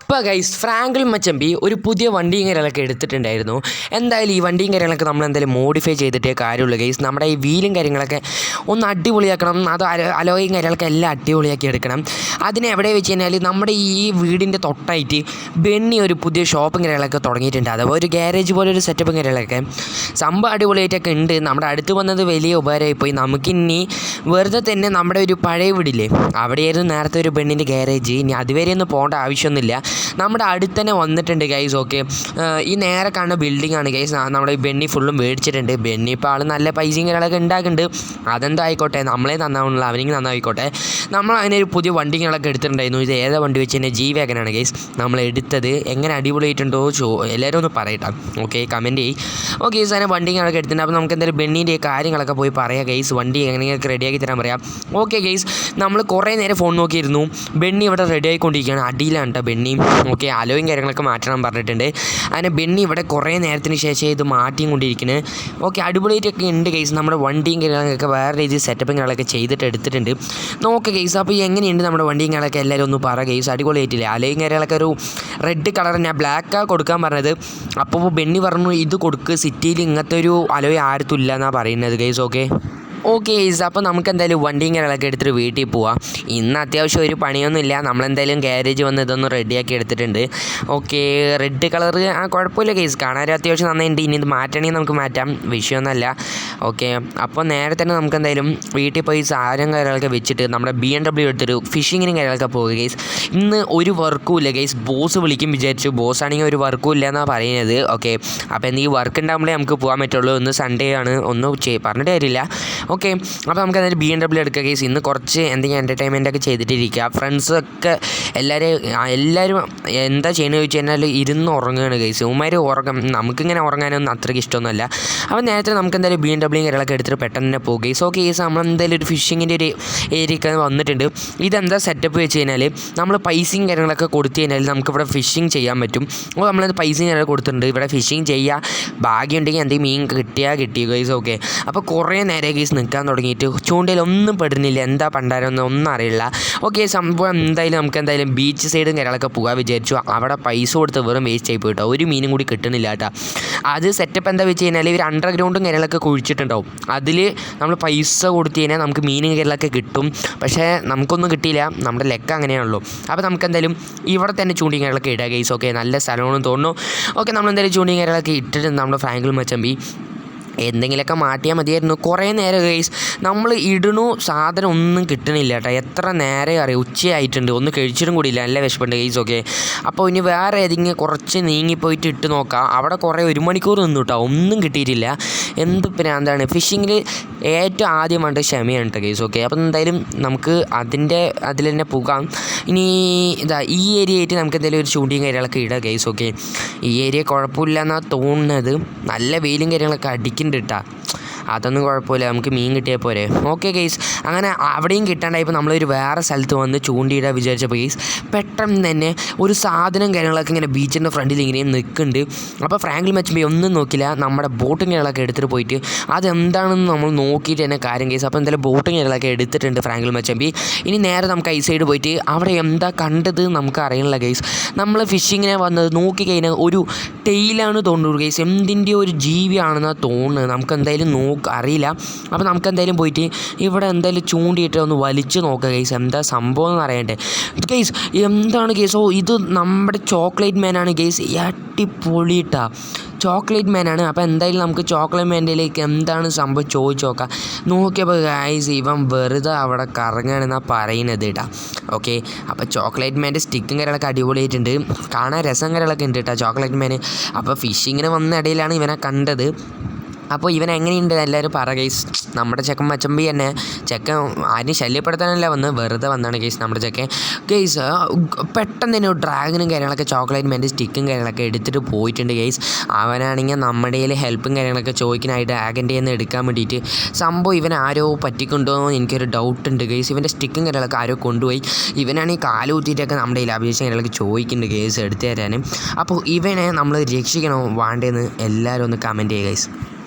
അപ്പോൾ ഗൈസ് ഫ്രാങ്കിൾ മച്ചമ്പി ഒരു പുതിയ വണ്ടിയും കാര്യങ്ങളൊക്കെ എടുത്തിട്ടുണ്ടായിരുന്നു. എന്തായാലും ഈ വണ്ടിയും കാര്യങ്ങളൊക്കെ നമ്മൾ എന്തായാലും മോഡിഫൈ ചെയ്തിട്ടേ കാര്യമുള്ളൂ ഗൈസ്. നമ്മുടെ ഈ വീലും കാര്യങ്ങളൊക്കെ ഒന്ന് അടിപൊളിയാക്കണം, അത് അലോയും കാര്യങ്ങളൊക്കെ എല്ലാം അടിപൊളിയാക്കി എടുക്കണം. അതിനെവിടെ വെച്ച് കഴിഞ്ഞാൽ നമ്മുടെ ഈ വീടിൻ്റെ തൊട്ടായിട്ട് ബെന്നി ഒരു പുതിയ ഷോപ്പും കാര്യങ്ങളൊക്കെ തുടങ്ങിയിട്ടുണ്ട്. അഥവാ ഒരു ഗ്യാരേജ് പോലെ ഒരു സെറ്റപ്പും കാര്യങ്ങളൊക്കെ സംഭവം അടിപൊളിയായിട്ടൊക്കെ ഉണ്ട്. നമ്മുടെ അടുത്ത് വന്നത് വലിയ ഉപകാരമായി പോയി. നമുക്കിനി വെറുതെ തന്നെ നമ്മുടെ ഒരു പഴയ വീടില്ലേ, അവിടെയായിരുന്നു നേരത്തെ ഒരു പെണ്ണിൻ്റെ ഗ്യാരേജ്. ഇനി അതുവരെ ഒന്നും പോകേണ്ട ആവശ്യമൊന്നുമില്ല, നമ്മുടെ അടുത്ത് തന്നെ വന്നിട്ടുണ്ട് ഗൈസ്. ഓക്കെ, ഈ നേരെ കാണുന്ന ബിൽഡിംഗ് ആണ് ഗൈസ്. നമ്മുടെ ഈ ബെന്നി ഫുള്ളും മേടിച്ചിട്ടുണ്ട്. ബെന്നി ഇപ്പോൾ ആൾ നല്ല പൈസയും കാര്യങ്ങളൊക്കെ ഉണ്ടാക്കുന്നുണ്ട്. അതെന്തോ ആയിക്കോട്ടെ, നമ്മളെ നന്നാവണല്ലോ, അവനിക്ക് നന്നായിക്കോട്ടെ. നമ്മൾ അതിനൊരു പുതിയ വണ്ടികളൊക്കെ എടുത്തിട്ടുണ്ടായിരുന്നു. ഇത് ഏതാ വണ്ടി വെച്ച് കഴിഞ്ഞാൽ G-Wagon ഗൈസ് നമ്മൾ എടുത്തത്. എങ്ങനെ അടിപൊളിയായിട്ടുണ്ടോ എല്ലാവരും ഒന്ന് പറയട്ടാം. ഓക്കെ, കമൻറ്റ് ചെയ്യും. ഓക്കെ ഗൈസ്, അതിനെ വണ്ടികളൊക്കെ എടുത്തിട്ടുണ്ട്. അപ്പോൾ നമുക്ക് എന്തായാലും ബെന്നീൻ്റെ കാര്യങ്ങളൊക്കെ പോയി പറയാം ഗൈസ്. വണ്ടി എങ്ങനെയൊക്കെ റെഡിയാക്കി തരാൻ പറയാം. ഓക്കെ ഗൈസ്, നമ്മൾ കുറേ നേരം ഫോൺ നോക്കിയിരുന്നു. ബെന്നി ഇവിടെ റെഡി ആയിക്കൊണ്ടിരിക്കുകയാണ്. അടിയിലാണ് കേട്ടോ ബെന്നി. ഓക്കെ, അലോയും കാര്യങ്ങളൊക്കെ മാറ്റണം പറഞ്ഞിട്ടുണ്ട്. അങ്ങനെ ബെന്നി ഇവിടെ കുറേ നേരത്തിന് ശേഷം ഇത് മാറ്റിയും കൊണ്ടിരിക്കുന്നത്. ഓക്കെ, അടിപൊളിയായിട്ടൊക്കെ ഉണ്ട് ഗൈസ്. നമ്മുടെ വണ്ടിയും കാര്യങ്ങളൊക്കെ വേറെ രീതിയിൽ സെറ്റപ്പും കാര്യങ്ങളൊക്കെ ചെയ്തിട്ട് എടുത്തിട്ടുണ്ട്. നോക്കുക ഗൈസ്, അപ്പോൾ എങ്ങനെയുണ്ട് നമ്മുടെ വണ്ടിയും കാര്യങ്ങളൊക്കെ എല്ലാവരും ഒന്ന് പറ ഗൈസ്. അടിപൊളിയായിട്ടില്ലേ? അലോയും കാര്യങ്ങളൊക്കെ ഒരു റെഡ് കളർ, ഞാൻ ബ്ലാക്കാണ് കൊടുക്കാൻ പറഞ്ഞത്. അപ്പോൾ ബെന്നി പറഞ്ഞു ഇത് കൊടുക്ക്, സിറ്റിയിൽ ഇങ്ങനത്തെ ഒരു അലോയ് ആർത്തും ഇല്ല എന്നാണ് പറയുന്നത് ഗൈസ്. ഓക്കെ ഗൈസ്, അപ്പോൾ നമുക്ക് എന്തായാലും വണ്ടിയും കാര്യങ്ങളൊക്കെ എടുത്തിട്ട് വീട്ടിൽ പോവാം. ഇന്ന് അത്യാവശ്യം ഒരു പണിയൊന്നുമില്ല, നമ്മളെന്തായാലും ഗ്യാരേജ് വന്ന് ഇതൊന്ന് റെഡിയാക്കി എടുത്തിട്ടുണ്ട്. ഓക്കെ, റെഡ് കളർ കുഴപ്പമില്ല ഗൈസ്, കാണാൻ അത്യാവശ്യം നന്നായിട്ടുണ്ട്. ഇനി ഇത് മാറ്റണമെങ്കിൽ നമുക്ക് മാറ്റാം, വിഷയമൊന്നുമല്ല. ഓക്കെ, അപ്പോൾ നേരെ തന്നെ നമുക്ക് എന്തായാലും വീട്ടിൽ പോയി സാധനം കാര്യങ്ങളൊക്കെ വെച്ചിട്ട് നമ്മുടെ BMW എടുത്തിട്ട് ഫിഷിങ്ങിനും കാര്യങ്ങളൊക്കെ പോകുക ഗൈസ്. ഇന്ന് ഒരു വർക്കും ഇല്ല ഗൈസ്. ബോസ് വിളിക്കും വിചാരിച്ചു, ബോസ് ആണെങ്കിൽ ഒരു വർക്കും ഇല്ല എന്നാണ് പറയുന്നത്. ഓക്കെ, അപ്പോൾ എന്ത് ഈ വർക്ക് ഉണ്ടാകുമ്പോഴേ നമുക്ക് പോകാൻ പറ്റുള്ളൂ. ഇന്ന് സൺഡേ ആണ്, ഒന്നും പറഞ്ഞിട്ട് കാര്യമില്ല. ഓക്കെ, അപ്പോൾ നമുക്ക് എന്തായാലും BMW എടുക്കുക ഗൈസ്. ഇന്ന് കുറച്ച് എന്തെങ്കിലും എൻ്റർടൈൻമെൻറ്റൊക്കെ ചെയ്തിട്ടിരിക്കുക. ഫ്രണ്ട്സൊക്കെ എല്ലാവരും എന്താ ചെയ്യുന്നത് ചോദിച്ചു കഴിഞ്ഞാൽ ഇരുന്ന് ഉറങ്ങുകയാണ് ഗൈസ്. ഉമ്മാർ ഉറങ്ങും, നമുക്കിങ്ങനെ ഉറങ്ങാനൊന്നും അത്രയ്ക്ക് ഇഷ്ടമൊന്നുമല്ല. അപ്പോൾ നേരത്തെ നമുക്ക് എന്തായാലും BMW കാര്യങ്ങളൊക്കെ എടുത്തിട്ട് പെട്ടെന്ന് തന്നെ പോകും ഗൈസ്. ഓക്കെ ഗൈസ്, നമ്മളെന്തായാലും ഒരു ഫിഷിങ്ങിൻ്റെ ഒരു ഏരിയയൊക്കെ വന്നിട്ടുണ്ട്. ഇതെന്താ സെറ്റപ്പ് വെച്ച് കഴിഞ്ഞാൽ നമ്മൾ പൈസയും കാര്യങ്ങളൊക്കെ കൊടുത്തു കഴിഞ്ഞാൽ നമുക്കിവിടെ ഫിഷിങ് ചെയ്യാൻ പറ്റും. അപ്പോൾ നമ്മളത് പൈസയും കാര്യങ്ങളൊക്കെ കൊടുത്തിട്ടുണ്ട്. ഇവിടെ ഫിഷിങ് ചെയ്യുക, ഭാഗ്യമുണ്ടെങ്കിൽ എന്തെങ്കിലും മീൻ കിട്ടി ഗൈസ്. ഓക്കെ, അപ്പോൾ കുറേ നേരം ഗൈസ് നിൽക്കാൻ തുടങ്ങിയിട്ട് ചൂണ്ടയിൽ ഒന്നും പെടുന്നില്ല, എന്താ പണ്ടാരൊന്നും ഒന്നും അറിയില്ല. ഓക്കെ, സംഭവം എന്തായാലും നമുക്ക് എന്തായാലും ബീച്ച് സൈഡും കാര്യങ്ങളൊക്കെ പോകാൻ വിചാരിച്ചു. അവിടെ പൈസ കൊടുത്ത് വെറും വേസ്റ്റ് ആയി പോയിട്ടോ, ഒരു മീനും കൂടി കിട്ടുന്നില്ല കേട്ടോ. അത് സെറ്റപ്പ് എന്താ വെച്ച് കഴിഞ്ഞാൽ ഇവർ അണ്ടർഗ്രൗണ്ടും കാര്യങ്ങളൊക്കെ കുഴിച്ചിട്ടുണ്ടാവും. അതിൽ നമ്മൾ പൈസ കൊടുത്തു കഴിഞ്ഞാൽ നമുക്ക് മീനും കാര്യങ്ങളൊക്കെ കിട്ടും. പക്ഷേ നമുക്കൊന്നും കിട്ടിയില്ല, നമ്മുടെ ലെക്ക് അങ്ങനെയാണല്ലോ. അപ്പോൾ നമുക്ക് എന്തായാലും ഇവിടെ തന്നെ ചൂണ്ടിയും കാര്യങ്ങളൊക്കെ ഇടുക ഗൈസ്. ഓക്കെ, നല്ല സ്ഥലമാണെന്ന് തോന്നുന്നു. ഓക്കെ, നമ്മളെന്തായാലും ചൂണ്ടിയും കാര്യങ്ങളൊക്കെ ഇട്ടിട്ട് നമ്മുടെ ഫ്രാങ്കിൾ മച്ചമ്പി എന്തെങ്കിലുമൊക്കെ മാറ്റിയാൽ മതിയായിരുന്നു. കുറേ നേരം ഗൈസ് നമ്മൾ ഇടണു, സാധനം ഒന്നും കിട്ടണില്ല കേട്ടോ. എത്ര നേരം അറിയാം, ഉച്ചയായിട്ടുണ്ട്, ഒന്ന് കഴിച്ചിട്ടും കൂടിയില്ല, നല്ല വിശപ്പുണ്ട് ഗൈസ്. ഓക്കെ, അപ്പോൾ ഇനി വേറെ ഏതെങ്കിലും കുറച്ച് നീങ്ങിപ്പോയിട്ട് ഇട്ട് നോക്കാം. അവിടെ കുറേ 1 മണിക്കൂർ നിന്നു കേട്ടോ, ഒന്നും കിട്ടിയിട്ടില്ല. എന്ത് പ്രാന്താണ്. ഫിഷിങ്ങിൽ ഏറ്റവും ആദ്യം വേണ്ട ക്ഷമയാണ് കേട്ടോ ഗൈസ്. ഓക്കെ, അപ്പോൾ എന്തായാലും നമുക്ക് അതിൽ തന്നെ പോകാം. ഇനി ഈ ഏരിയ ആയിട്ട് നമുക്ക് എന്തായാലും ഒരു ചൂണ്ടിയും കാര്യങ്ങളൊക്കെ ഇടാം ഗൈസ്. ഓക്കെ, ഈ ഏരിയ കുഴപ്പമില്ല എന്നാണ് തോന്നുന്നത്. നല്ല വെയിലും കാര്യങ്ങളൊക്കെ അടിക്കുന്നുണ്ട് കേട്ടോ. അതൊന്നും കുഴപ്പമില്ല, നമുക്ക് മീൻ കിട്ടിയാൽ പോരെ. ഓക്കെ ഗൈസ്, അങ്ങനെ അവിടെയും കിട്ടാണ്ടായപ്പോൾ നമ്മളൊരു വേറെ സ്ഥലത്ത് വന്ന് ചൂണ്ടിയിടാൻ വിചാരിച്ചപ്പോൾ ഗൈസ് പെട്ടെന്ന് തന്നെ ഒരു സാധനം കാര്യങ്ങളൊക്കെ ഇങ്ങനെ ബീച്ചിൻ്റെ ഫ്രണ്ടിൽ ഇങ്ങനെ നിൽക്കുന്നുണ്ട്. അപ്പോൾ ഫ്രാങ്കിൾ മച്ചമ്പി ഒന്നും നോക്കില്ല, നമ്മുടെ ബോട്ടും കാര്യങ്ങളൊക്കെ എടുത്തിട്ട് പോയിട്ട് അതെന്താണെന്ന് നമ്മൾ നോക്കിയിട്ട് തന്നെ കാര്യം ഗൈസ്. അപ്പോൾ എന്തായാലും ബോട്ടും കാര്യങ്ങളൊക്കെ എടുത്തിട്ടുണ്ട് ഫ്രാങ്കിൾ മച്ചമ്പി. ഇനി നേരെ നമുക്ക് ഐ സൈഡ് പോയിട്ട് അവിടെ എന്താ കണ്ടത് നമുക്ക് അറിയണില്ല ഗൈസ്. നമ്മൾ ഫിഷിങ്ങിനെ വന്നത് നോക്കിക്കഴിഞ്ഞാൽ ഒരു ടെയിലാണ് തോന്നുന്നത് ഗൈസ്, എന്തിൻ്റെ ഒരു ജീവിയാണെന്നാണ് തോന്നുന്നത്. നമുക്ക് എന്തായാലും അറിയില്ല. അപ്പോൾ നമുക്ക് എന്തായാലും പോയിട്ട് ഇവിടെ എന്തായാലും ചൂണ്ടിയിട്ട് ഒന്ന് വലിച്ച് നോക്കുക ഗൈസ്, എന്താ സംഭവം എന്ന് അറിയണ്ടേ ഗൈസ്. എന്താണ് ഗൈസ്? ഇത് നമ്മുടെ ചോക്ലേറ്റ് മാനാണ് ഗൈസ്. അടിപൊളിയിട്ടാ ചോക്ലേറ്റ് മാനാണ്. അപ്പോൾ എന്തായാലും നമുക്ക് ചോക്ലേറ്റ് മാനിലേക്ക് എന്താണ് സംഭവം ചോദിച്ചു നോക്കാം. നോക്കിയപ്പോൾ ഗൈസ് ഇവൻ വെറുതെ അവിടെ കറങ്ങുകയാണെന്നാണ് പറയുന്നത് കേട്ടോ. ഓക്കെ, അപ്പോൾ ചോക്ലേറ്റ് മാൻ്റെ സ്റ്റിക്കും കാര്യങ്ങളൊക്കെ അടിപൊളിയായിട്ടുണ്ട്, കാണാൻ രസം കാര്യങ്ങളൊക്കെ ഉണ്ട് കേട്ടോ ചോക്ലേറ്റ് മാന്. അപ്പോൾ ഫിഷിങ്ങിന് വന്ന ഇടയിലാണ് ഇവനെ കണ്ടത്. അപ്പോൾ ഇവൻ എങ്ങനെയുണ്ട് എല്ലാവരും പറ ഗൈസ്. നമ്മുടെ ചെക്കൻ മച്ചമ്പി തന്നെ, ചെക്കൻ ആരും ശല്യപ്പെടുത്താനല്ല വന്ന്, വെറുതെ വന്നാണ് ഗൈസ് നമ്മുടെ ചെക്കൻ. ഗൈസ് പെട്ടെന്ന് തന്നെ ഡ്രാഗനും കാര്യങ്ങളൊക്കെ ചോക്ലേറ്റ് മാൻ്റെ സ്റ്റിക്കും കാര്യങ്ങളൊക്കെ എടുത്തിട്ട് പോയിട്ടുണ്ട് ഗൈസ്. അവനാണെങ്കിൽ നമ്മുടെ കയ്യിൽ ഹെൽപ്പും കാര്യങ്ങളൊക്കെ ചോദിക്കാനായിട്ട് ഡ്രാഗൻ്റെ നിന്ന് എടുക്കാൻ വേണ്ടിയിട്ട് സംഭവം ഇവൻ ആരോ പറ്റിക്കൊണ്ടോ എന്ന് എനിക്കൊരു ഡൗട്ടുണ്ട് ഗൈസ്. ഇവൻ്റെ സ്റ്റിക്കും കാര്യങ്ങളൊക്കെ ആരോ കൊണ്ടുപോയി. ഇവനാണെങ്കിൽ കാലുകുത്തിയിട്ടൊക്കെ നമ്മുടെ കയ്യിൽ അഭിഷേകം കാര്യങ്ങളൊക്കെ ചോദിക്കുന്നുണ്ട് ഗൈസ് എടുത്തു തരാനും. അപ്പോൾ ഇവനെ നമ്മൾ രക്ഷിക്കണോ വേണ്ടതെന്ന് എല്ലാവരും ഒന്ന് കമൻറ്റ് ചെയ്യുക ഗൈസ്.